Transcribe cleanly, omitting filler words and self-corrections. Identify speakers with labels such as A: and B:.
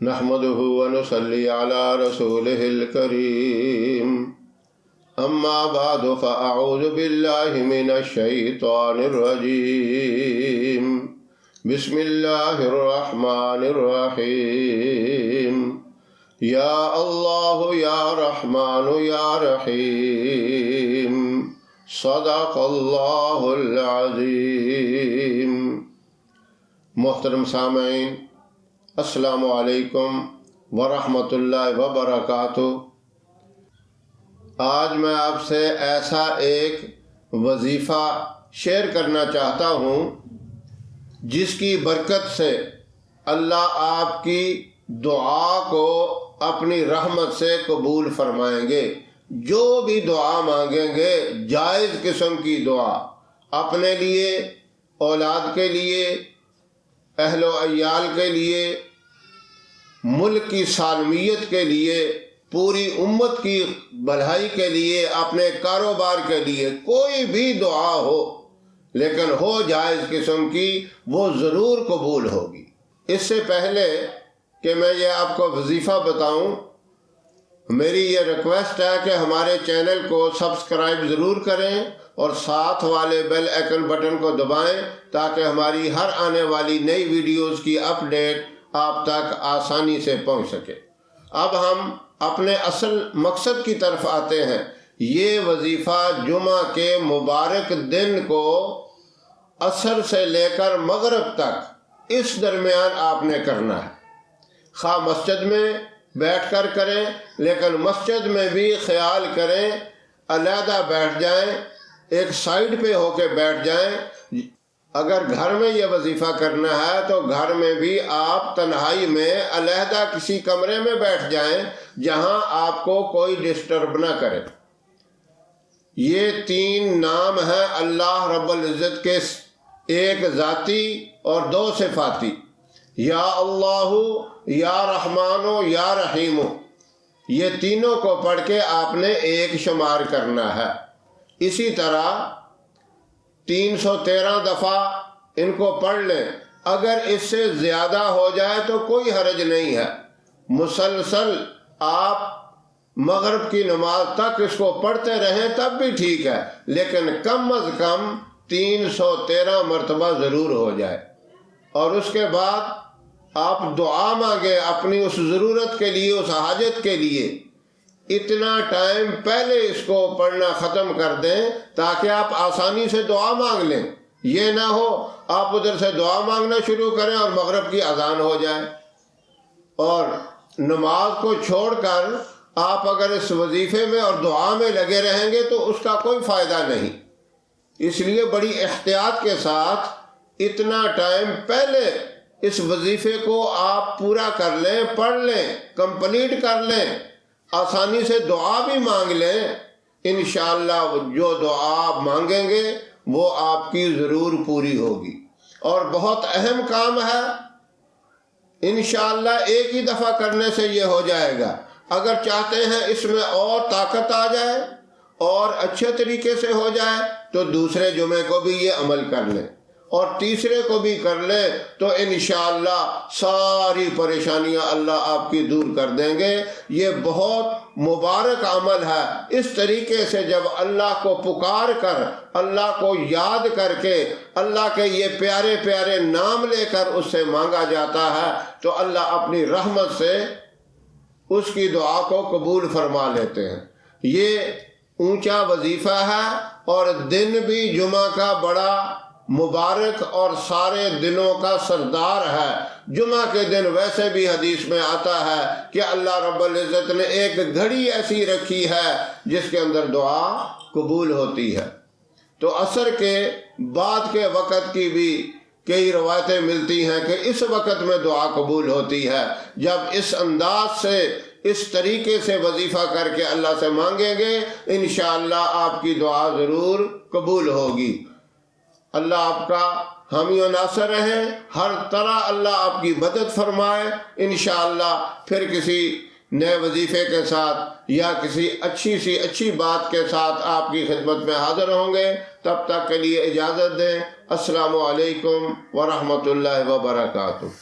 A: नहमदुहु व नुसल्ली अला रसूलिहिल करीम। अम्मा बादु फ़अऊज़ु बिल्लाहि मिनश शैतानिर रजीम। बिस्मिल्लाहिर रहमानिर रहीम। या अल्लाहु या रहमानु या रहीम। सदक़ल्लाहुल अज़ीम। मोहतरम सामईन, अस्सलामु अलैकुम व रहमतुल्लाहि व बरकातुहू। आज मैं आपसे ऐसा एक वजीफ़ा शेयर करना चाहता हूँ जिसकी बरकत से अल्लाह आपकी दुआ को अपनी रहमत से कबूल फरमाएंगे। जो भी दुआ मांगेंगे, जायज़ किस्म की दुआ, अपने लिए, औलाद के लिए, अहलो अयाल के लिए, मुल्क की सालमियत के लिए, पूरी उम्मत की भलाई के लिए, अपने कारोबार के लिए, कोई भी दुआ हो लेकिन हो जायज़ किस्म की, वो ज़रूर कबूल होगी। इससे पहले कि मैं ये आपको वजीफ़ा बताऊं, मेरी ये रिक्वेस्ट है कि हमारे चैनल को सब्सक्राइब ज़रूर करें और साथ वाले बेल आइकन बटन को दबाएं ताकि हमारी हर आने वाली नई वीडियोस की अपडेट आप तक आसानी से पहुंच सके। अब हम अपने असल मकसद की तरफ आते हैं। ये वजीफ़ा जुमा के मुबारक दिन को असर से लेकर मगरिब तक इस दरमियान आपने करना है। खा मस्जिद में बैठ कर करें, लेकिन मस्जिद में भी ख्याल करें, अलहदा बैठ जाएं, एक साइड पे होके बैठ जाएं। अगर घर में ये वजीफ़ा करना है तो घर में भी आप तन्हाई में अलहदा किसी कमरे में बैठ जाएं जहां आपको कोई डिस्टर्ब ना करे। ये 3 नाम हैं अल्लाह रब्बुल इज़्ज़त के, एक ज़ाती और 2 सिफाती। या अल्लाहु, या रहमानो, या रहीमो, ये तीनों को पढ़ के आपने एक शुमार करना है। इसी तरह 313 दफ़ा इनको पढ़ लें। अगर इससे ज़्यादा हो जाए तो कोई हरज नहीं है। मुसलसल आप मगरिब की नमाज तक इसको पढ़ते रहें तब भी ठीक है, लेकिन कम अज़ कम 313 मरतबा ज़रूर हो जाए। और उसके बाद आप दुआ मांगे अपनी उस ज़रूरत के लिए, उस हाजत के लिए। इतना टाइम पहले इसको पढ़ना ख़त्म कर दें ताकि आप आसानी से दुआ मांग लें। ये ना हो आप उधर से दुआ मांगना शुरू करें और मगरिब की अजान हो जाए। और नमाज को छोड़कर आप अगर इस वजीफ़े में और दुआ में लगे रहेंगे तो उसका कोई फ़ायदा नहीं। इसलिए बड़ी एहतियात के साथ इतना टाइम पहले इस वजीफ़े को आप पूरा कर लें, पढ़ लें, कंप्लीट कर लें, आसानी से दुआ भी मांग लें। इंशाअल्लाह जो दुआ आप मांगेंगे वो आपकी ज़रूर पूरी होगी। और बहुत अहम काम है, इंशाअल्लाह एक ही दफ़ा करने से ये हो जाएगा। अगर चाहते हैं इसमें और ताकत आ जाए और अच्छे तरीके से हो जाए तो दूसरे जुमे को भी ये अमल कर लें और तीसरे को भी कर ले तो इंशाअल्लाह सारी परेशानियां अल्लाह आपकी दूर कर देंगे। ये बहुत मुबारक अमल है। इस तरीके से जब अल्लाह को पुकार कर, अल्लाह को याद करके, अल्लाह के ये प्यारे प्यारे नाम लेकर उससे मांगा जाता है तो अल्लाह अपनी रहमत से उसकी दुआ को कबूल फरमा लेते हैं। ये ऊंचा वजीफ़ा है और दिन भी जुमा का बड़ा मुबारक और सारे दिनों का सरदार है। जुमा के दिन वैसे भी हदीस में आता है कि अल्लाह रब्बुल इज़्ज़त ने एक घड़ी ऐसी रखी है जिसके अंदर दुआ कबूल होती है। तो असर के बाद के वक़्त की भी कई रवायतें मिलती हैं कि इस वक़्त में दुआ कबूल होती है। जब इस अंदाज से, इस तरीके से वजीफ़ा करके अल्लाह से मांगेंगे इंशाअल्लाह आपकी दुआ ज़रूर कबूल होगी। अल्लाह आपका हामी और नासर रहे, हर तरह अल्लाह आपकी मदद फरमाए। इंशाअल्लाह फिर किसी नए वजीफ़े के साथ या किसी अच्छी बात के साथ आपकी खिदमत में हाज़िर होंगे। तब तक के लिए इजाज़त दें। अस्सलामु अलैकुम व रहमतुल्लाहि व बरकातुहू।